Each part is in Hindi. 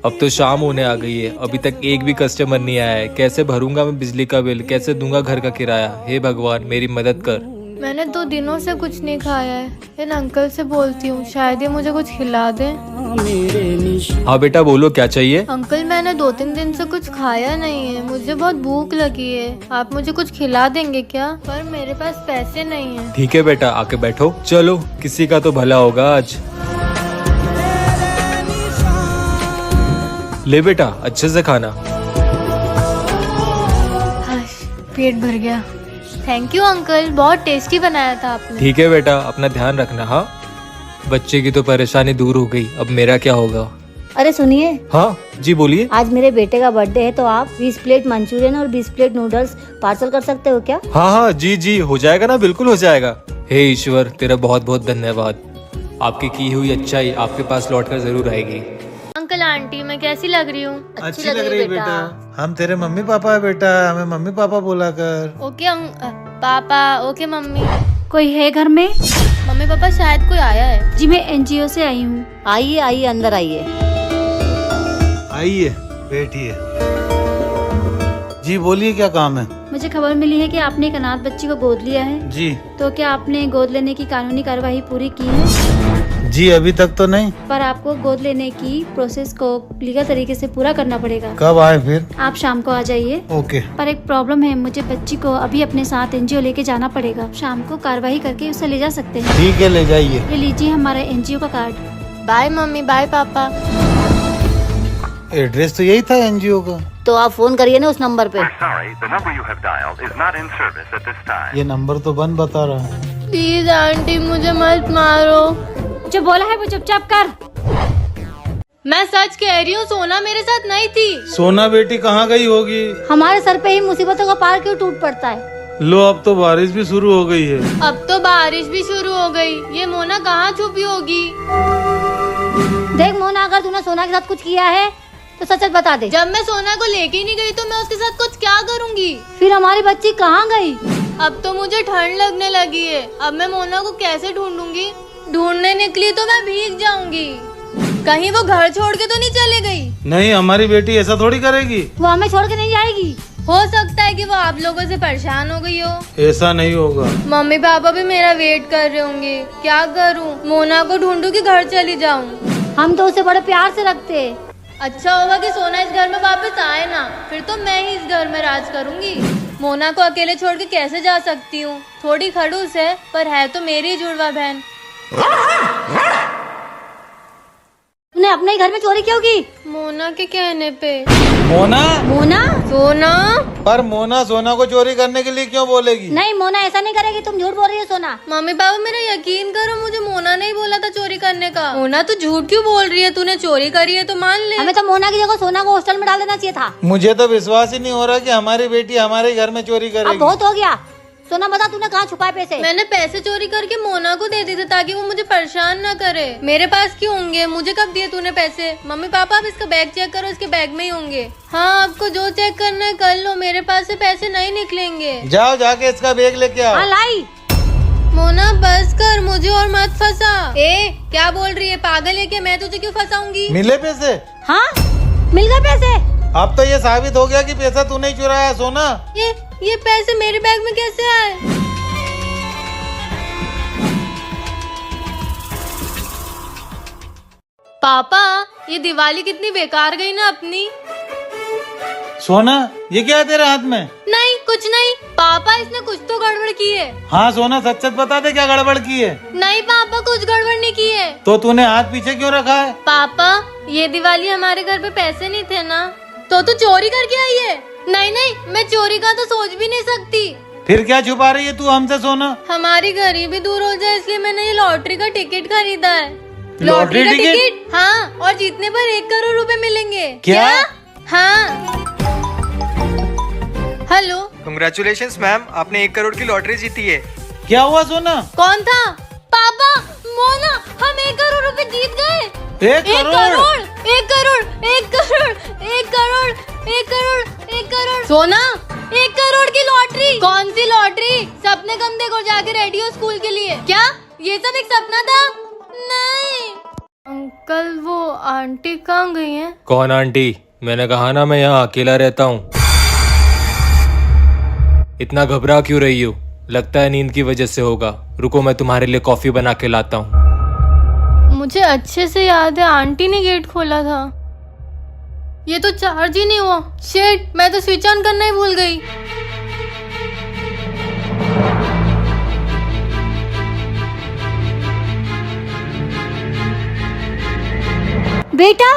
अब तो शाम होने आ गई है, अभी तक एक भी कस्टमर नहीं आया है। कैसे भरूंगा मैं बिजली का बिल, कैसे दूंगा घर का किराया। हे भगवान मेरी मदद कर। मैंने 2 दिनों से कुछ नहीं खाया है। इन अंकल से बोलती हूँ, शायद ये मुझे कुछ खिला दें। हाँ बेटा बोलो, क्या चाहिए। अंकल मैंने 2-3 दिन से कुछ खाया नहीं है, मुझे बहुत भूख लगी है। आप मुझे कुछ खिला देंगे क्या? पर मेरे पास पैसे नहीं है। ठीक है बेटा, आके बैठो। चलो किसी का तो भला होगा आज। ले बेटा, अच्छे से खाना। हाश, पेट भर गया। थैंक यू अंकल, बहुत टेस्टी बनाया था आपने। ठीक है बेटा, अपना ध्यान रखना। हाँ, बच्चे की तो परेशानी दूर हो गई, अब मेरा क्या होगा। अरे सुनिए, हाँ जी बोलिए। आज मेरे बेटे का बर्थडे है, तो आप 20 प्लेट मंचूरियन और 20 प्लेट नूडल्स पार्सल कर सकते हो क्या? हाँ हाँ जी जी, हो जाएगा ना, बिल्कुल हो जाएगा। हे ईश्वर, तेरा बहुत बहुत धन्यवाद। आपकी की हुई अच्छाई आपके पास लौट कर जरूर आएगी। अंकल आंटी मैं कैसी लग रही हूँ? अच्छी लग रही है बेटा। हम तेरे मम्मी पापा है बेटा, हमें मम्मी पापा बोला कर। ओके पापा, ओके मम्मी। कोई है घर में? मम्मी पापा शायद कोई आया है। जी मैं एनजीओ से आई हूँ। आइए आइए, अंदर आइए। आइए बैठिए। जी बोलिए, क्या काम है? मुझे खबर मिली है कि आपने एक अनाथ बच्ची को गोद लिया है। जी तो क्या आपने गोद लेने की कानूनी कार्यवाही पूरी की है? जी अभी तक तो नहीं। पर आपको गोद लेने की प्रोसेस को लीगल तरीके से पूरा करना पड़ेगा। कब आए फिर? आप शाम को आ जाइए। ओके। पर एक प्रॉब्लम है, मुझे बच्ची को अभी अपने साथ एनजीओ लेके जाना पड़ेगा। शाम को कार्यवाही करके उसे ले जा सकते हैं। ठीक है, ले जाइए। ये लीजिए हमारा एनजीओ का कार्ड। बाय मम्मी, बाय पापा। एड्रेस तो यही था एनजीओ का। तो आप फोन करिए ना उस नंबर पे। Sorry, the number you have dialed is not in service at this time. ये नंबर तो बंद बता रहा है। प्लीज आंटी मुझे मत मारो। जो बोला है वो चुपचाप कर। मैं सच कह रही हूँ, सोना मेरे साथ नहीं थी। सोना बेटी कहाँ गई होगी? हमारे सर पे ही मुसीबतों का पार क्यों टूट पड़ता है? लो, अब तो बारिश भी शुरू हो गई है। अब तो बारिश भी शुरू हो गई। ये मोना कहाँ छुपी होगी? देख मोना, अगर तूने सोना के साथ कुछ किया है तो सच सच बता दे। जब मैं सोना को लेके ही नहीं गई तो मैं उसके साथ कुछ क्या करूँगी? फिर हमारी बच्ची कहाँ गई? अब तो मुझे ठंड लगने लगी है। अब मैं मोना को कैसे ढूंढूंगी? ढूंढने निकली तो मैं भीग जाऊंगी। कहीं वो घर छोड़ के तो नहीं चले गई? नहीं, हमारी बेटी ऐसा थोड़ी करेगी। वो हमें छोड़ के नहीं जाएगी। हो सकता है कि वो आप लोगों से परेशान हो गई हो। ऐसा नहीं होगा। मम्मी पापा भी मेरा वेट कर रहे होंगे। क्या करूं? मोना को ढूंढूं कि घर चली जाऊं? हम तो उसे बड़े प्यार से रखते हैं। अच्छा होगा कि सोना इस घर में वापस आए ना, फिर तो मैं ही इस घर में राज करूंगी। मोना को अकेले छोड़ के कैसे जा सकती हूँ? थोड़ी खड़ूस है पर है तो मेरी जुड़वा बहन। तूने अपने ही घर में चोरी क्यों की? मोना के कहने पे। मोना? मोना? सोना? पर मोना सोना को चोरी करने के लिए क्यों बोलेगी? नहीं मोना ऐसा नहीं करेगी, तुम झूठ बोल रही हो सोना। मम्मी पापा मेरा यकीन करो, मुझे मोना नहीं बोला था चोरी करने का। मोना तू झूठ क्यों बोल रही है? तूने चोरी करी है तो मान ले। हमें तो मोना की जगह सोना को हॉस्टल में डाल देना चाहिए था। मुझे तो विश्वास ही नहीं हो रहा कि हमारी बेटी हमारे घर में चोरी अब करेगी। बहुत हो गया। सोना बता, तूने कहाँ छुपाए पैसे? मैंने पैसे चोरी करके मोना को दे दिए थे ताकि वो मुझे परेशान ना करे। मेरे पास क्यों होंगे? मुझे कब दिए तूने पैसे? मम्मी पापा आप इसका बैग चेक करो, इसके बैग में ही होंगे। हाँ, आपको जो चेक करना है कर लो, मेरे पास से पैसे नहीं निकलेंगे। जाओ जाके इसका बैग लेके आओ। हाँ लाई। मोना बस कर, मुझे और मत फंसा। ए क्या बोल रही है? पागल है क्या? मैं तुझे क्यों फंसाऊंगी? मिले पैसे? हाँ मिल गए पैसे। अब तो ये साबित हो गया कि पैसा तूने ही चुराया सोना। ये पैसे मेरे बैग में कैसे आए? पापा ये दिवाली कितनी बेकार गई ना अपनी। सोना, ये क्या है तेरे हाथ में? नहीं कुछ नहीं पापा, इसने कुछ तो गड़बड़ की है। हाँ सोना, सच सच बता दे, क्या गड़बड़ की है? नहीं पापा, कुछ गड़बड़ नहीं की है। तो तूने हाथ पीछे क्यों रखा है? पापा ये दिवाली हमारे घर पे पैसे नहीं थे ना, तो तू चोरी करके आई है? नहीं नहीं, मैं चोरी का तो सोच भी नहीं सकती। फिर क्या छुपा रही है तू हमसे सोना? हमारी गरीबी दूर हो जाए इसलिए मैंने ये लॉटरी का टिकट खरीदा है। लॉटरी का टिकट? हाँ, और जीतने पर 1 करोड़ रुपए मिलेंगे। क्या? हाँ। हेलो। कंग्रेचुलेशंस मैम, आपने 1 करोड़ की लॉटरी जीती है। क्या हुआ सोना? कौन था? पापा, मोना, हम 1 करोड़ रुपए जीत गए। 1 करोड़? 1 करोड़, 1 करोड़, 1 करोड़, 1 करोड़, 1 करोड़। सोना, 1 करोड़ की लॉटरी? कौन सी लॉटरी? सपने कम देखो जाके रेडियो स्कूल के लिए। क्या ये सब एक सपना था? नहीं अंकल, वो आंटी कहाँ गई हैं? कौन आंटी? मैंने कहा ना मैं यहाँ अकेला रहता हूँ। इतना घबरा क्यों रही हो? लगता है नींद की वजह से होगा। रुको मैं तुम्हारे लिए कॉफी बना के लाता हूँ। मुझे अच्छे से याद है आंटी ने गेट खोला था। ये तो चार्ज ही नहीं हुआ। शिट, मैं तो स्विच ऑन करना ही भूल गई। बेटा,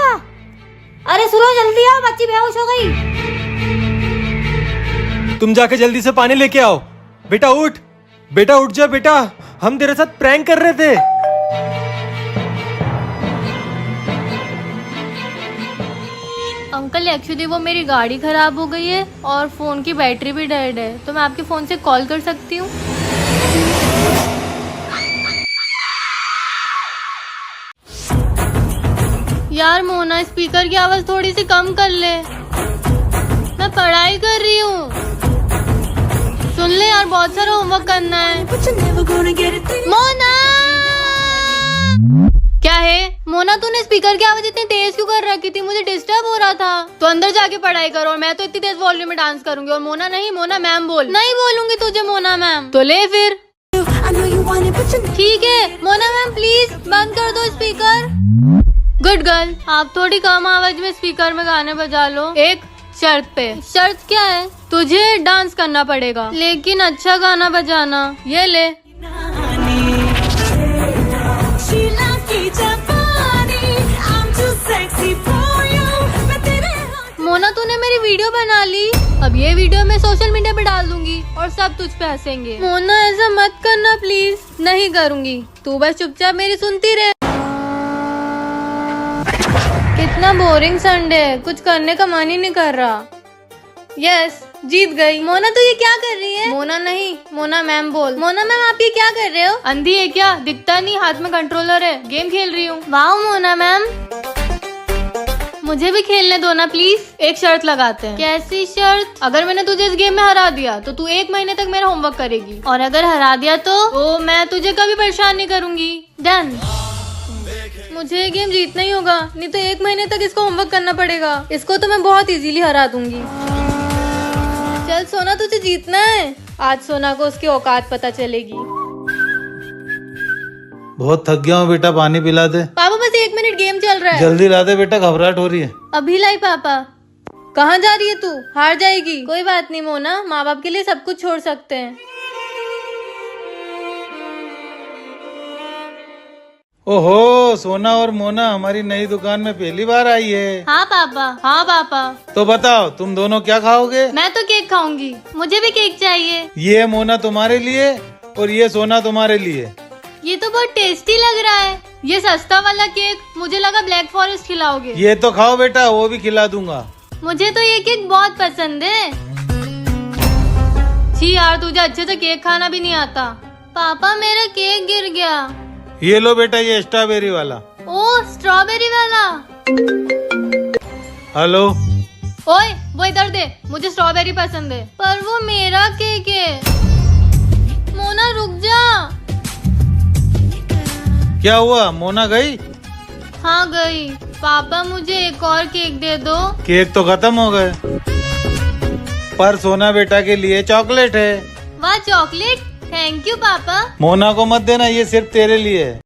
अरे सुनो जल्दी आओ, बच्ची बेहोश हो गई। तुम जाके जल्दी से पानी लेके आओ। बेटा उठ, बेटा उठ जा बेटा, हम तेरे साथ प्रैंक कर रहे थे। अंकल एक्चुअली वो मेरी गाड़ी खराब हो गई है और फोन की बैटरी भी डेड है, तो मैं आपके फोन से कॉल कर सकती हूँ? यार मोना, स्पीकर की आवाज थोड़ी सी कम कर ले। मैं पढ़ाई कर रही हूँ। सुन ले यार, बहुत सारा होमवर्क करना है। मोना! क्या है मोना, तूने स्पीकर की आवाज इतनी तेज क्यों कर रखी थी? मुझे डिस्टर्ब हो रहा था। तो अंदर जाके पढ़ाई करो और मैं तो इतनी तेज वॉल्यूम में डांस करूंगी। और मोना नहीं, मोना मैम बोल। नहीं बोलूंगी तुझे मोना मैम। तो ले फिर। ठीक है मोना मैम, प्लीज बंद कर दो स्पीकर। गुड गर्ल, आप थोड़ी कम आवाज में स्पीकर में गाने बजा लो, एक शर्त पे। शर्त क्या है? तुझे डांस करना पड़ेगा, लेकिन अच्छा गाना बजाना। ये ले। मोना, तूने मेरी वीडियो बना ली। अब ये वीडियो मैं सोशल मीडिया पे डाल दूंगी और सब तुझ पे हंसेंगे। मोना ऐसा मत करना प्लीज। नहीं करूंगी, तू बस चुपचाप मेरी सुनती रहे। कितना बोरिंग संडे है, कुछ करने का मन ही नहीं कर रहा। यस, जीत गई। मोना तू ये क्या कर रही है? मोना नहीं, मोना मैम बोल। मोना मैम, आप ये क्या कर रहे हो? अंधी है क्या? दिखता नहीं, हाथ में कंट्रोलर है, गेम खेल रही हूँ। वाह मोना मैम, मुझे भी खेलने दो ना प्लीज। एक शर्त लगाते हैं। कैसी शर्त? अगर मैंने तुझे इस गेम में हरा दिया तो तू 1 महीने तक मेरा होमवर्क करेगी, और अगर हरा दिया तो मैं तुझे कभी परेशान नहीं करूंगी। डन। मुझे ये गेम जीतना ही होगा, नहीं तो 1 महीने तक इसको होमवर्क करना पड़ेगा। इसको तो मैं बहुत इजीली हरा दूंगी। चल सोना, तुझे जीतना है। आज सोना को उसकी औकात पता चलेगी। बहुत थक गया हूँ बेटा, पानी पिला दे। पापा बस 1 मिनट, गेम चल रहा है। जल्दी ला दे बेटा, घबराहट हो रही है। अभी लाई पापा। कहाँ जा रही है तू? हार जाएगी। कोई बात नहीं मोना, माँ बाप के लिए सब कुछ छोड़ सकते हैं। ओहो, सोना और मोना हमारी नई दुकान में पहली बार आई है। हाँ पापा, हाँ पापा। तो बताओ तुम दोनों क्या खाओगे? मैं तो केक खाऊंगी, मुझे भी केक चाहिए। ये मोना तुम्हारे लिए और ये सोना तुम्हारे लिए। ये तो बहुत टेस्टी लग रहा है। ये सस्ता वाला केक, मुझे लगा ब्लैक फॉरेस्ट खिलाओगे। ये तो खाओ बेटा, वो भी खिला दूंगा। मुझे तो ये केक बहुत पसंद है। छी यार, तुझे अच्छे से केक खाना भी नहीं आता। पापा मेरा केक गिर गया। ये लो बेटा, ये स्ट्रॉबेरी वाला। ओ स्ट्रॉबेरी वाला। हेलो। ओए वो इधर दे, मुझे स्ट्रॉबेरी पसंद है। पर वो मेरा केक है। मोना रुक जा। क्या हुआ, मोना गई? हाँ गई। पापा मुझे एक और केक दे दो। केक तो खत्म हो गए, पर सोना बेटा के लिए चॉकलेट है। वाह चॉकलेट, थैंक यू पापा। मोना को मत देना, ये सिर्फ तेरे लिए है।